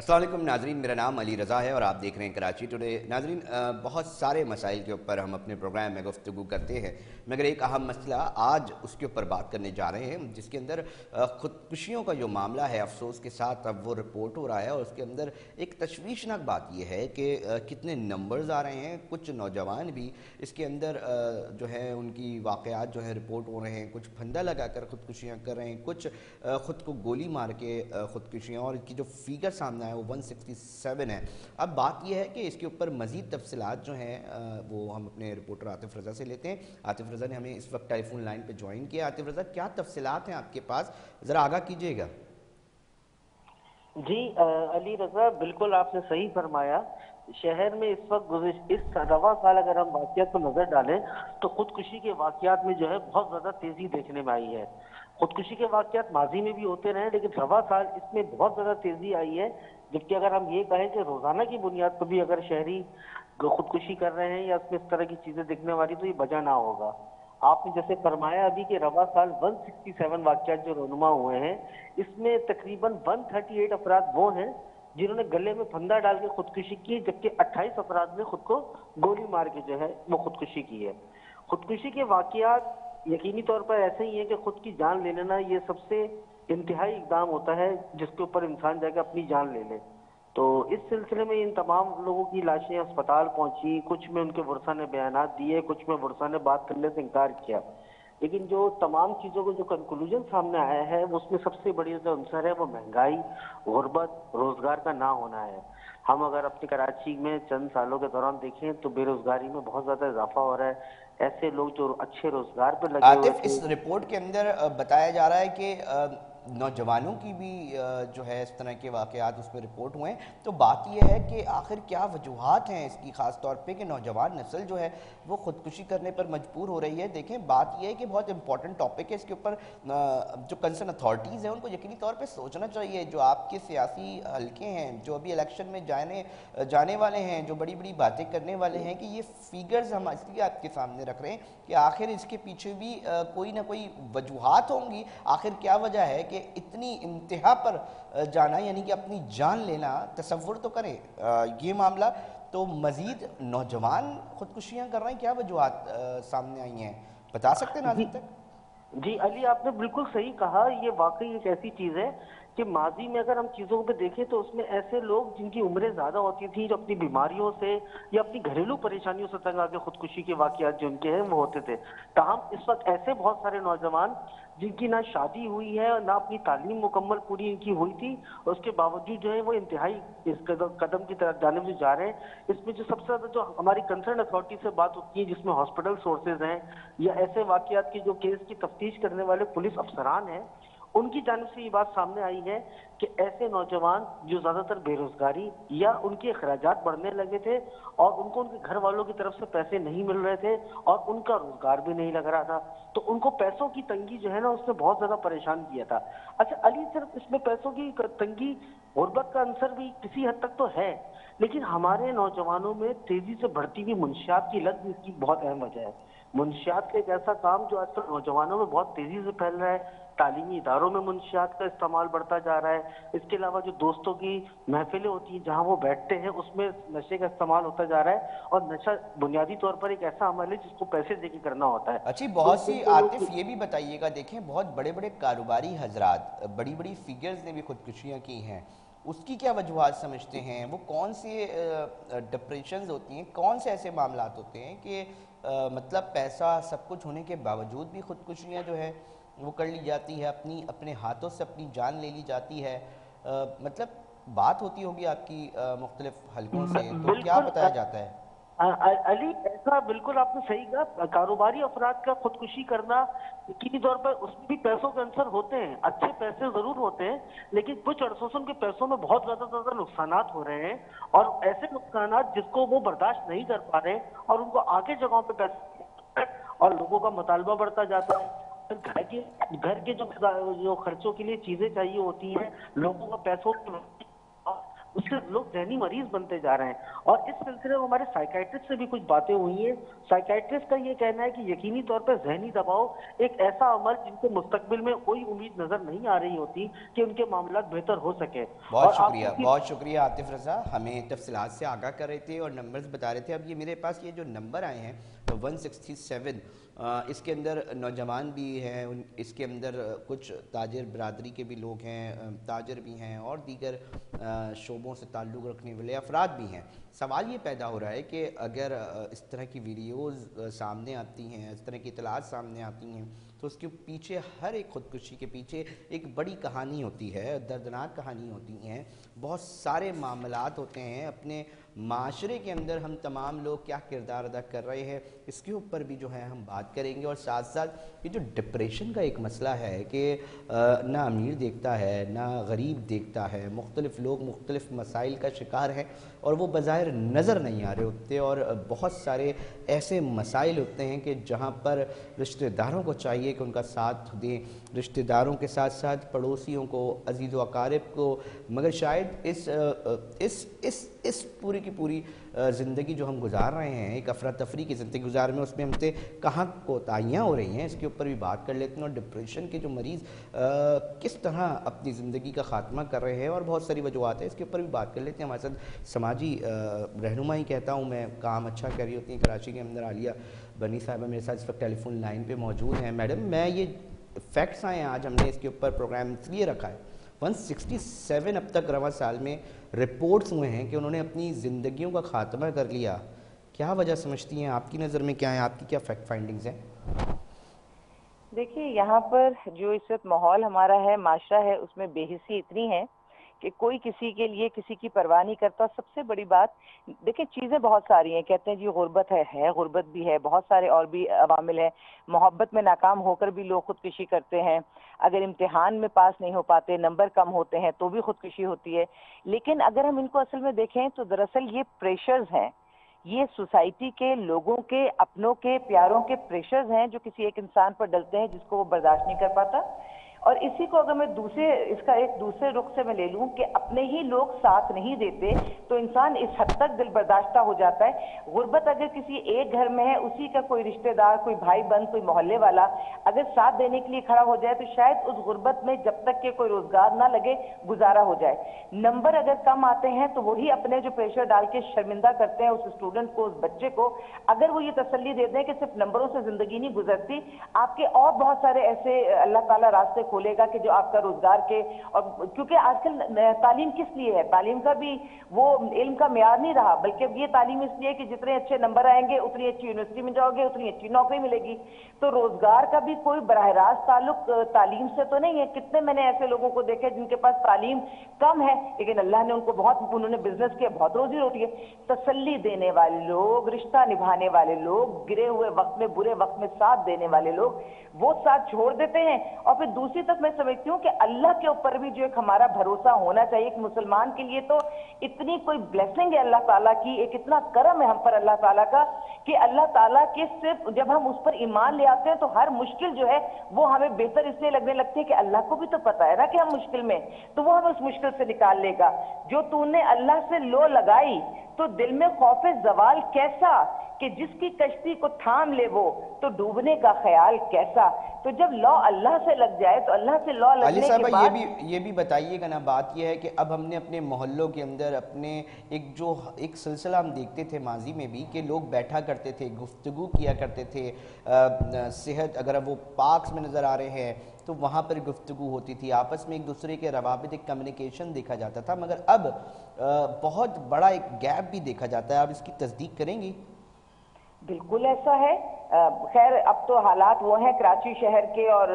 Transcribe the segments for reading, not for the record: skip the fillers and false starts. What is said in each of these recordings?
अस्सलाम वालेकुम नाजरीन, मेरा नाम अली रज़ा है और आप देख रहे हैं कराची टुडे। नाजरीन, बहुत सारे मसाइल के ऊपर हम अपने प्रोग्राम में गुफ्तगू करते हैं, मगर एक अहम मसला आज उसके ऊपर बात करने जा रहे हैं, जिसके अंदर ख़ुदकुशियों का जो मामला है, अफसोस के साथ अब वो रिपोर्ट हो रहा है और उसके अंदर एक तशवीशनाक बात यह है कि कितने नंबर्स आ रहे हैं। कुछ नौजवान भी इसके अंदर जो है उनकी वाक़यात जो है रिपोर्ट हो रहे हैं, कुछ फंदा लगा कर ख़ुदकुशियाँ कर रहे हैं, कुछ ख़ुद को गोली मार के ख़ुदकुशियाँ, और इनकी जो फिगर सामने है वो 167 है। अब बात यह है कि इसके ऊपर मज़ीद तफसीलात जो हैं वो हम अपने रिपोर्टर आतिफ रज़ा से लेते हैं। आतिफ रज़ा ने हमें इस वक्त टेलीफोन लाइन पे ज्वाइन किया। आतिफ रज़ा, क्या तफसीलात हैं आपके पास, ज़रा आगाह कीजिएगा। जी अली रज़ा, बिल्कुल आपने सही फरमाया। शहर में इस वक्त इस रवा साल अगर हम वाक़यात पर नजर डालें तो खुदकुशी के वाक़यात में जो है बहुत ज्यादा तेजी देखने में आई है। खुदकुशी के वाक़यात माजी में भी होते रहे, लेकिन रवा साल इसमें बहुत ज्यादा तेजी आई है। जबकि अगर हम ये कहें कि रोजाना की बुनियाद पर भी अगर शहरी खुदकुशी कर रहे हैं या इसमें इस तरह की चीजें दिखने वाली, तो ये वजह ना होगा। आपने जैसे फरमाया अभी कि रवा साल 167 वाक़यात जो रोनुमा हुए हैं, इसमें तकरीबन 138 अफराद वो हैं जिन्होंने गले में फंदा डाल के खुदकुशी की, जबकि 28 अफराद ने खुद को गोली मार के जो है वो खुदकुशी की है। खुदकुशी के वाक़यात यकीनी तौर पर ऐसे ही है कि खुद की जान ले लेना ये सबसे इंतहाई इकदाम होता है जिसके ऊपर इंसान जाकर अपनी जान ले ले। तो इस सिलसिले में इन तमाम लोगों की लाशें अस्पताल पहुंची, कुछ में उनके वर्षा ने बयानात दिए, कुछ में वर्षा ने बात करने से इनकार किया। लेकिन जो तमाम चीजों को जो कंक्लूजन सामने आया है उसमें सबसे बड़ी जो अंसर है वो महंगाई, गुर्बत, रोजगार का ना होना है। हम अगर अपनी कराची में चंद सालों के दौरान देखें तो बेरोजगारी में बहुत ज्यादा इजाफा हो रहा है। ऐसे लोग जो अच्छे रोजगार पर लगे हुए आतिफ, थे। इस रिपोर्ट के अंदर बताया जा रहा है कि नौजवानों की भी जो है इस तरह के वाक़यात उस पर रिपोर्ट हुए हैं। तो बात यह है कि आखिर क्या वजूहात हैं इसकी, ख़ास तौर पे कि नौजवान नस्ल जो है वो ख़ुदकुशी करने पर मजबूर हो रही है। देखें, बात यह है कि बहुत इंपॉर्टेंट टॉपिक है, इसके ऊपर जो कंसर्न अथॉरिटीज़ हैं उनको यकीनी तौर पे सोचना चाहिए। जो आपके सियासी हल्के हैं, जो अभी इलेक्शन में जाने वाले हैं, जो बड़ी बड़ी बातें करने वाले हैं, कि ये फिगर्स हम इसलिए आपके सामने रख रहे हैं कि आखिर इसके पीछे भी कोई ना कोई वजूहात होंगी। आखिर क्या वजह है कि इतनी इंतहा पर जाना, यानी कि अपनी जान लेना। तसव्वुर तो करें ये मामला, तो मज़ीद नौजवान खुदकुशियाँ कर रहे हैं, क्या वजूहात सामने आई हैं, बता सकते हैं नाज़रीन तक? जी अली, आपने बिल्कुल सही कहा। ये वाकई एक ऐसी चीज है कि माजी में अगर हम चीजों पे देखें तो उसमें ऐसे लोग जिनकी उम्रें ज्यादा होती थी, जो अपनी बीमारियों से या अपनी घरेलू परेशानियों से तंग आके खुदकुशी के वाकयात जो उनके हैं वो होते थे। ताहम इस वक्त ऐसे बहुत सारे नौजवान जिनकी ना शादी हुई है और ना अपनी तालीम मुकम्मल पूरी इनकी हुई थी, और उसके बावजूद जो है वो इंतहाई इस कदम की तरफ जाने में जा रहे हैं। इसमें जो सबसे ज्यादा जो हमारी कंसर्न अथॉरिटी से बात होती है, जिसमें हॉस्पिटल सोर्सेज हैं या ऐसे वाकयात की जो केस की तफ्तीश करने वाले पुलिस अफसरान हैं, उनकी जानिब से ये बात सामने आई है कि ऐसे नौजवान जो ज्यादातर बेरोजगारी या उनके अखराजात बढ़ने लगे थे और उनको उनके घर वालों की तरफ से पैसे नहीं मिल रहे थे और उनका रोजगार भी नहीं लग रहा था, तो उनको पैसों की तंगी जो है ना उसने बहुत ज्यादा परेशान किया था। अच्छा अली, सिर्फ इसमें पैसों की तंगी, गुर्बत का अंसर भी किसी हद तक तो है, लेकिन हमारे नौजवानों में तेजी से बढ़ती हुई मुंशियात की लत भी इसकी बहुत अहम वजह है। मुंशियात का एक ऐसा काम जो आजकल नौजवानों में बहुत तेजी से फैल रहा है। तालीमी इदारों में मुंशियात का इस्तेमाल बढ़ता जा रहा है। इसके अलावा जो दोस्तों की महफिलें होती हैं जहां वो बैठते हैं उसमें नशे का इस्तेमाल होता जा रहा है, और नशा बुनियादी तौर पर एक ऐसा अमल है जिसको पैसे देके करना होता है। अच्छी, तो बहुत सी। जिनको आतिफ, लोग ये भी बताइएगा, देखें बहुत बड़े बड़े कारोबारी हजरात, बड़ी बड़ी फिगर्स ने भी खुदकुशियाँ की हैं, उसकी क्या वजूहत समझते हैं? वो कौन से डिप्रेशंस होती हैं, कौन से ऐसे मामलात होते हैं कि मतलब पैसा सब कुछ होने के बावजूद भी खुदकुशियाँ जो है वो कर ली जाती है, अपने हाथों से अपनी जान ले ली जाती है? मतलब बात होती होगी आपकी मुख्तलिफ हलकों से, तो क्या बिल्कुल बताया जाता है? अली, ऐसा बिल्कुल आपने सही कहा। कारोबारी अफराद का खुदकुशी करना यकीनी तौर पर उसमें भी पैसों के अंसर होते हैं, अच्छे पैसे जरूर होते हैं, लेकिन कुछ अरसों से उनके पैसों में बहुत ज्यादा नुकसानात हो रहे हैं, और ऐसे नुकसानात जिसको वो बर्दाश्त नहीं कर पा रहे और उनको आगे जगहों पे पैसे और लोगों का मुतालबा बढ़ता जाता है। फिर घर के जो खर्चों के लिए चीजें चाहिए होती हैं, लोगों का पैसों उससे लोग जहनी मरीज बनते जा रहे हैं। और इस सिलसिले में हमारे साइकाइट्रिस्ट से भी कुछ बातें हुई हैं। साइकाइट्रिस्ट का ये कहना है कि यकीनी तौर पर जहनी दबाव एक ऐसा अमल जिनको मुस्तकबिल में कोई उम्मीद नजर नहीं आ रही होती कि उनके मामला बेहतर हो सके। बहुत शुक्रिया आतिफ रज़ा, हमें तफसीलात से आगाह कर रहे थे और नंबर्स बता रहे थे। अब ये मेरे पास ये जो नंबर आए हैं तो 167, इसके अंदर नौजवान भी हैं, इसके अंदर कुछ ताजर बरादरी के भी लोग हैं, ताजर भी हैं और दीगर शोबों से ताल्लुक़ रखने वाले अफराद भी हैं। सवाल ये पैदा हो रहा है कि अगर इस तरह की वीडियोज़ सामने आती हैं, इस तरह की इतलात सामने आती हैं, तो उसके पीछे, हर एक ख़ुदकुशी के पीछे एक बड़ी कहानी होती है, दर्दनाक कहानी होती हैं, बहुत सारे मामलात होते हैं। अपने माशरे के अंदर हम तमाम लोग क्या किरदार अदा कर रहे हैं, इसके ऊपर भी जो है हम बात करेंगे। और साथ साथ ये जो डिप्रेशन का एक मसला है कि ना अमीर देखता है ना गरीब देखता है, मुख्तलिफ़ लोग मुख्तलिफ़ मसाइल का शिकार हैं और वो बज़ाहिर नज़र नहीं आ रहे होते। और बहुत सारे ऐसे मसाइल होते हैं कि जहाँ पर रिश्तेदारों को चाहिए कि उनका साथ दें, रिश्तेदारों के साथ साथ पड़ोसियों को, अजीज़ व अकारिब को, मगर शायद इस पूरी की पूरी ज़िंदगी जो हम गुजार रहे हैं, एक अफरा तफरी की ज़िंदगी गुजार में, उसमें हमसे कहाँ कोताहियाँ हो रही हैं, इसके ऊपर भी बात कर लेते हैं। और डिप्रेशन के जो मरीज़ किस तरह अपनी ज़िंदगी का ख़ात्मा कर रहे हैं और बहुत सारी वजूहत है, इसके ऊपर भी बात कर लेते हैं। हमारे साथ समाजी रहनुमाई कहता हूँ मैं, काम अच्छा कर रही होती हैं कराची के अंदर, आलिया बनी साहिबा मेरे साथ इस वक्त टेलीफोन लाइन पर मौजूद हैं। मैडम, मैं ये फैक्ट्स आए हैं आज, हमने इसके ऊपर प्रोग्राम इसलिए रखा है, 167 अब तक रवा साल में रिपोर्ट्स हुए हैं कि उन्होंने अपनी ज़िंदगियों का ख़ात्मा कर लिया। क्या वजह समझती हैं, आपकी नज़र में क्या है, आपकी क्या फैक्ट फाइंडिंग्स हैं? देखिए, यहाँ पर जो इस वक्त माहौल हमारा है, माशरा है, उसमें बेहिसी इतनी है कि कोई किसी के लिए किसी की परवाह नहीं करता। सबसे बड़ी बात, देखिए चीज़ें बहुत सारी हैं, कहते हैं जी गुर्बत है गुर्बत भी है, बहुत सारे और भी अवामिल हैं। मोहब्बत में नाकाम होकर भी लोग खुदकुशी करते हैं, अगर इम्तिहान में पास नहीं हो पाते, नंबर कम होते हैं तो भी खुदकुशी होती है। लेकिन अगर हम इनको असल में देखें तो दरअसल ये प्रेशर्स हैं, ये सोसाइटी के लोगों के, अपनों के, प्यारों के प्रेशर्स हैं जो किसी एक इंसान पर डलते हैं जिसको वो बर्दाश्त नहीं कर पाता। और इसी को अगर मैं इसका एक दूसरे रुख से मैं ले लूं कि अपने ही लोग साथ नहीं देते तो इंसान इस हद तक दिल बर्दाश्ता हो जाता है। गुर्बत अगर किसी एक घर में है, उसी का कोई रिश्तेदार, कोई भाई बंद, कोई मोहल्ले वाला अगर साथ देने के लिए खड़ा हो जाए तो शायद उस गुर्बत में जब तक के कोई रोजगार ना लगे गुजारा हो जाए। नंबर अगर कम आते हैं तो वही अपने जो प्रेशर डाल के शर्मिंदा करते हैं उस स्टूडेंट को, उस बच्चे को। अगर वो ये तसल्ली दे दें कि सिर्फ नंबरों से जिंदगी नहीं गुजरती, आपके और बहुत सारे ऐसे अल्लाह ताला रास्ते खोलेगा कि जो आपका रोजगार के, और क्योंकि आजकल तालीम किस लिए है, तालीम का भी वो इल्म का मेयार नहीं रहा, बल्कि ये तालीम इसलिए कि जितने अच्छे नंबर आएंगे उतनी अच्छी यूनिवर्सिटी में जाओगे, उतनी अच्छी नौकरी मिलेगी। तो रोजगार का भी कोई बराह रास्त ताल्लुक तालीम से तो नहीं है। कितने मैंने ऐसे लोगों को देखे जिनके पास तालीम कम है लेकिन अल्लाह ने उनको उन्होंने बिजनेस किया, बहुत रोजी रोटी है। तसल्ली देने वाले लोग, रिश्ता निभाने वाले लोग, गिरे हुए वक्त में, बुरे वक्त में साथ देने वाले लोग, वो साथ छोड़ देते हैं। और फिर दूसरी तरफ मैं समझती हूँ कि अल्लाह के ऊपर भी जो एक हमारा भरोसा होना चाहिए। एक मुसलमान के लिए तो इतनी कोई ब्लेसिंग है अल्लाह ताला की, एक इतना करम है हम पर अल्लाह ताला का कि अल्लाह ताला के सिर्फ जब हम उस पर ईमान ले आते हैं तो हर मुश्किल जो है वो हमें बेहतर इसलिए लगने लगती है कि अल्लाह को भी तो पता है ना कि हम मुश्किल में, तो वो हमें उस मुश्किल से निकाल लेगा। जो तूने अल्लाह से लो लगाई तो दिल में खौफे जवाल कैसा, कि जिसकी कश्ती को थाम ले वो तो डूबने का ख्याल कैसा। तो जब लौ अल्लाह से लग जाए तो अल्लाह से लौ लगने के बाद ये भी बताइएगा ना, बात ये है कि अब हमने अपने मोहल्लों के अंदर अपने एक सिलसिला हम देखते थे माजी में भी कि लोग बैठा करते थे, गुफ्तगू किया करते थे, सेहत अगर वो पार्क्स में नज़र आ रहे हैं तो वहाँ पर गुफ्तगू होती थी, आपस में एक दूसरे के रवाबित, एक कम्युनिकेशन देखा जाता था। मगर अब बहुत बड़ा एक गैप भी देखा जाता है। आप इसकी तस्दीक करेंगी? बिल्कुल ऐसा है। खैर अब तो हालात वो हैं कराची शहर के और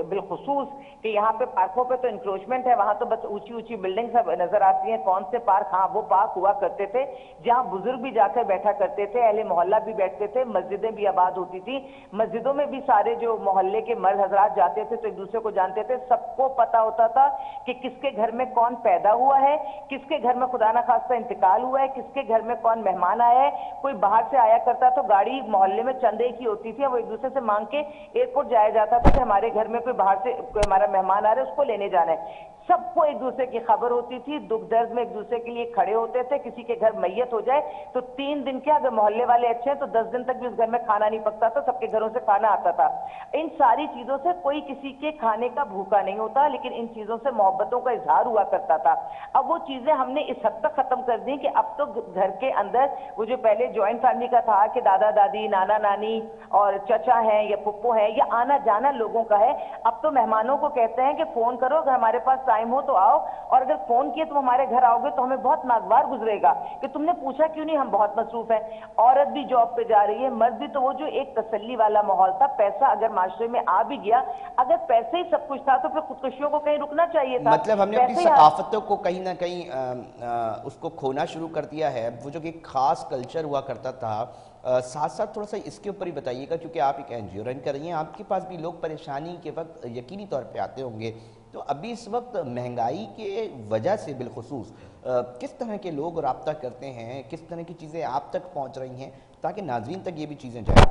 बिलखुसूस कि यहाँ पे पार्कों पे तो इंक्रोचमेंट है, वहाँ तो बस ऊंची ऊंची बिल्डिंग सब नजर आती हैं। कौन से पार्क? हाँ, वो पार्क हुआ करते थे जहाँ बुजुर्ग भी जाकर बैठा करते थे, अहले मोहल्ला भी बैठते थे, मस्जिदें भी आबाद होती थी। मस्जिदों में भी सारे जो मोहल्ले के मर्द हजरात जाते थे तो एक दूसरे को जानते थे, सबको पता होता था कि किसके घर में कौन पैदा हुआ है, किसके घर में खुदा ना खास्ता इंतकाल हुआ है, किसके घर में कौन मेहमान आया है। कोई बाहर से आया करता तो गाड़ी मोहल्ले में चंदे की होती थी, वो एक दूसरे से मांग के एयरपोर्ट जाया जाता था कि हमारे घर में कोई बाहर से कोई हमारा मेहमान आ रहा है, उसको लेने जाना है। सबको एक दूसरे की खबर होती थी, दुख दर्द में एक दूसरे के लिए खड़े होते थे। किसी के घर मैयत हो जाए तो 3 दिन क्या, अगर मोहल्ले वाले अच्छे हैं तो 10 दिन तक भी उस घर में खाना नहीं पकता था, सबके घरों से खाना आता था। इन सारी चीजों से कोई किसी के खाने का भूखा नहीं होता, लेकिन इन चीजों से मोहब्बतों का इजहार हुआ करता था। अब वो चीजें हमने इस हद तक खत्म कर दी कि अब तो घर के अंदर वो जो पहले ज्वाइंट फैमिली का था कि दादा दादी, नाना नानी और चचा है या फुप्पो है या आना जाना लोगों का है, अब तो मेहमानों को कहते हैं कि फोन करो, अगर हमारे पास टाइम हो तो आओ, और अगर फोन किए तुम हमारे घर आओगे तो हमें बहुत नागवार गुजरेगा कि तुमने पूछा क्यों नहीं, हम बहुत मसरूफ हैं। औरत भी जॉब पे जा रही है, मर्द भी, तो वो जो एक तसल्ली वाला माहौल था, पैसा अगर माशरे में आ भी गया, अगर पैसे ही सब कुछ था तो फिर खुदकुशियों को कहीं रुकना चाहिए था। मतलब हमने अपनी सकाफतों को कहीं ना कहीं उसको खोना शुरू कर दिया है। वो जो कि खास कल्चर हुआ करता था, साथ साथ थोड़ा सा इसके ऊपर ही बताइएगा, क्योंकि आप एक एनजीओ रन कर रही हैं, आपके पास भी लोग परेशानी के वक्त यकीनी तौर पे आते होंगे। तो अभी इस वक्त महंगाई के वजह से बिलखुसूस किस तरह के लोग रब्ता करते हैं, किस तरह की चीज़ें आप तक पहुंच रही हैं ताकि नाज़रीन तक ये भी चीज़ें जाएं?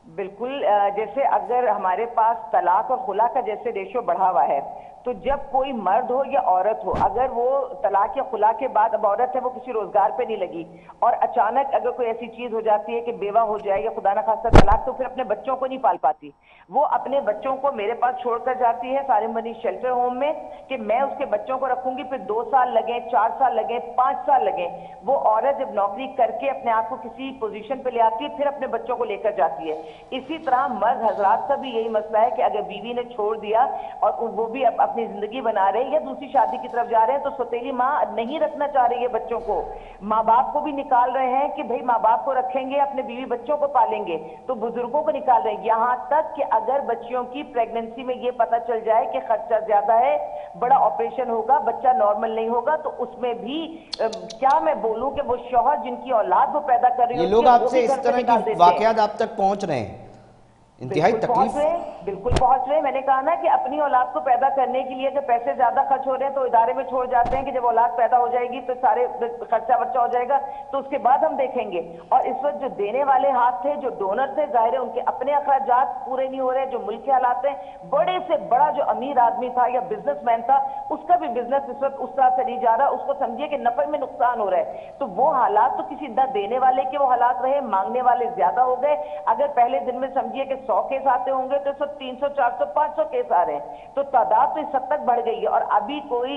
बिल्कुल, जैसे अगर हमारे पास तलाक और खुला का जैसे रेशो बढ़ा हुआ है, तो जब कोई मर्द हो या औरत हो, अगर वो तलाक या खुला के बाद, अब औरत है वो किसी रोजगार पे नहीं लगी और अचानक अगर कोई ऐसी चीज हो जाती है कि बेवा हो जाए या खुदा ना खास्ता तलाक, तो फिर अपने बच्चों को नहीं पाल पाती। वो अपने बच्चों को मेरे पास छोड़कर जाती है सारिम बनी शेल्टर होम में कि मैं उसके बच्चों को रखूंगी, फिर 2 साल लगे, 4 साल लगे, 5 साल लगे। वो औरत जब नौकरी करके अपने आप को किसी पोजीशन पे ले आती है, फिर अपने बच्चों को लेकर जाती है। इसी तरह मर्द हजरात का भी यही मसला है कि अगर बीवी ने छोड़ दिया और वो भी अपनी जिंदगी बना रहे हैं या दूसरी शादी की तरफ जा रहे हैं, तो सौतेली माँ नहीं रखना चाह रही है बच्चों को, माँ बाप को भी निकाल रहे हैं कि भाई माँ बाप को रखेंगे, अपने बीवी बच्चों को पालेंगे, तो बुजुर्गों को निकाल रहे हैं। यहाँ तक कि अगर बच्चियों की प्रेगनेंसी में ये पता चल जाए कि खर्चा ज्यादा है, बड़ा ऑपरेशन होगा, बच्चा नॉर्मल नहीं होगा, तो उसमें भी क्या मैं बोलूं कि वो शौहर जिनकी औलाद वो पैदा कर रही है, ये लोग आपसे इस तरह की वाकयात आप तक पहुंच रहे हैं, इंतहाई तकलीफ। बिल्कुल पहुंच रहे हैं। मैंने कहा ना कि अपनी औलाद को पैदा करने के लिए अगर पैसे ज्यादा खर्च हो रहे हैं तो इदारे में छोड़ जाते हैं कि जब औलाद पैदा हो जाएगी तो सारे खर्चा वर्चा हो जाएगा, तो उसके बाद हम देखेंगे। और इस वक्त जो देने वाले हाथ थे, जो डोनर थे, जाहिर है उनके अपने अखराजात पूरे नहीं हो रहे, जो मुल्क के हालात हैं, बड़े से बड़ा जो अमीर आदमी था या बिजनेसमैन था, उसका भी बिजनेस इस वक्त उस तरह से नहीं जा रहा, उसको समझिए कि नफे में नुकसान हो रहा है। तो वो हालात तो किसी न देने वाले के वो हालात रहे, मांगने वाले ज्यादा हो गए। अगर पहले दिन में समझिए कि 100 केस आते होंगे तो 300, 400, 500 केस आ रहे हैं, तो तादाद तो इस हद तक बढ़ गई है। और अभी कोई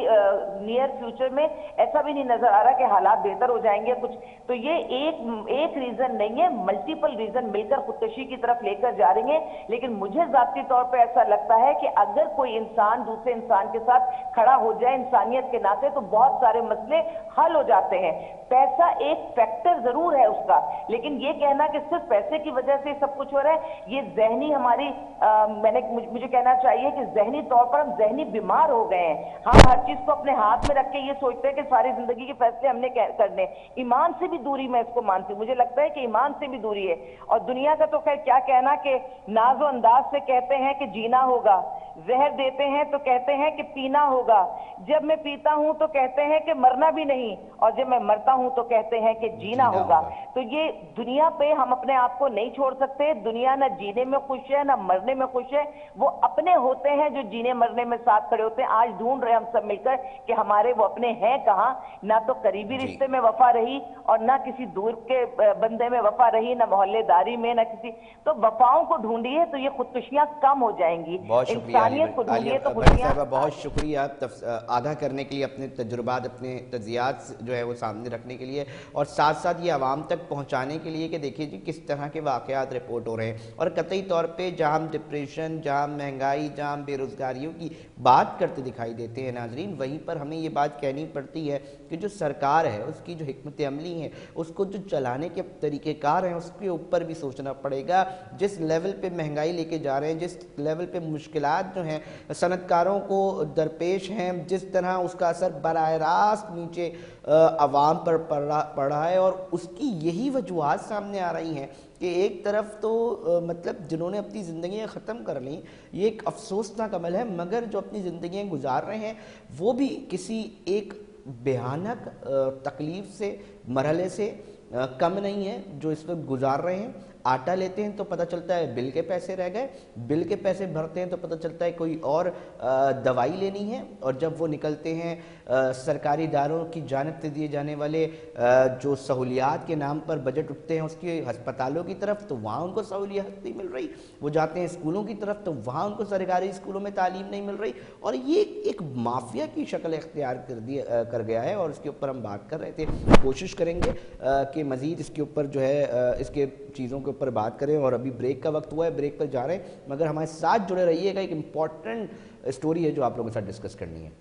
नियर फ्यूचर में ऐसा भी नहीं नजर आ रहा कि हालात बेहतर हो जाएंगे कुछ। तो ये एक रीजन नहीं है, मल्टीपल रीजन मिलकर खुदकशी की तरफ लेकर जा रही हैं। लेकिन मुझे जाती तौर पर ऐसा लगता है कि अगर कोई इंसान दूसरे इंसान के साथ खड़ा हो जाए इंसानियत के नाते, तो बहुत सारे मसले हल हो जाते हैं। पैसा एक फैक्टर जरूर है उसका, लेकिन ये कहना कि सिर्फ पैसे की वजह से सब कुछ हो रहा है, ये जहनी हमारी मुझे कहना चाहिए कि जहनी तौर पर हम जहनी बीमार हो गए हैं। हम हर चीज को अपने हाथ में रख के ये सोचते हैं कि सारी जिंदगी के फैसले हमने करने। ईमान से भी दूरी मैं इसको मानती हूँ, मुझे लगता है कि ईमान से भी दूरी है। और दुनिया का तो खैर क्या कहना कि नाजो अंदाज से कहते हैं कि जीना होगा, जहर देते हैं तो कहते हैं कि पीना होगा, जब मैं पीता हूं तो कहते हैं कि मरना भी नहीं, और जब मैं मरता हूं तो कहते हैं कि जीना होगा। तो ये दुनिया पे हम अपने आप को नहीं छोड़ सकते। दुनिया ना जीने में खुश है ना मरने में खुश है, वो अपने होते हैं जो जीने मरने में साथ खड़े होते हैं। आज ढूंढ रहे हम सब मिलकर कि हमारे वो अपने हैं कहाँ। ना तो करीबी रिश्ते में वफा रही और ना किसी दूर के बंदे में वफा रही, ना मोहल्लेदारी में, ना किसी। तो वफाओं को ढूंढिए तो ये खुदकुशियां कम हो जाएंगी। इंसानियत को ढूंढिए तो खुदकुशियां। बहुत शुक्रिया आगाह करने के लिए, अपने तजुर्बात, अपने तजियात जो है वो सामने रखने के लिए, और साथ साथ ये आवाम तक पहुँचाने के लिए कि देखिए जी किस तरह के वाक़यात रिपोर्ट हो रहे हैं। और कतई तौर पे जहाँ हम डिप्रेशन, जहाँ महंगाई, जहाँ बेरोज़गारियों की बात करते दिखाई देते हैं नाजरीन, वहीं पर हमें ये बात कहनी पड़ती है कि जो सरकार है उसकी जो हिकमत अमली है, उसको जो चलाने के तरीक़ेकार हैं, उसके ऊपर भी सोचना पड़ेगा। जिस लेवल पे महंगाई लेके जा रहे हैं, जिस लेवल पे मुश्किलात जो हैं सनतकारों को दरपेश हैं, जिस तरह उसका असर बराह रास्त नीचे आवाम पर पड़ रहा है, और उसकी यही वजूहात सामने आ रही हैं कि एक तरफ तो मतलब जिन्होंने अपनी ज़िंदगियाँ ख़त्म कर ली, ये एक अफसोसनाक अमल है, मगर जो अपनी ज़िंदगियाँ गुजार रहे हैं वो भी किसी एक भयानक तकलीफ़ से, मरहले से कम नहीं है जो इस वक्त गुजार रहे हैं। आटा लेते हैं तो पता चलता है बिल के पैसे रह गए, बिल के पैसे भरते हैं तो पता चलता है कोई और दवाई लेनी है, और जब वो निकलते हैं सरकारी इदारों की जानिब से दिए जाने वाले जो सहूलियात के नाम पर बजट उठते हैं उसके अस्पतालों की तरफ, तो वहाँ उनको सहूलियत नहीं मिल रही। वो जाते हैं स्कूलों की तरफ तो वहाँ उनको सरकारी स्कूलों में तालीम नहीं मिल रही, और ये एक माफिया की शक्ल इख्तियार कर गया है। और इसके ऊपर हम बात कर रहे थे, कोशिश करेंगे कि मज़ीद इसके ऊपर जो है इसके चीज़ों के ऊपर बात करें। और अभी ब्रेक का वक्त हुआ है, ब्रेक पर जा रहे हैं, मगर हमारे साथ जुड़े रहिएगा, एक इम्पॉर्टेंट स्टोरी है जो आप लोगों के साथ डिस्कस करनी है।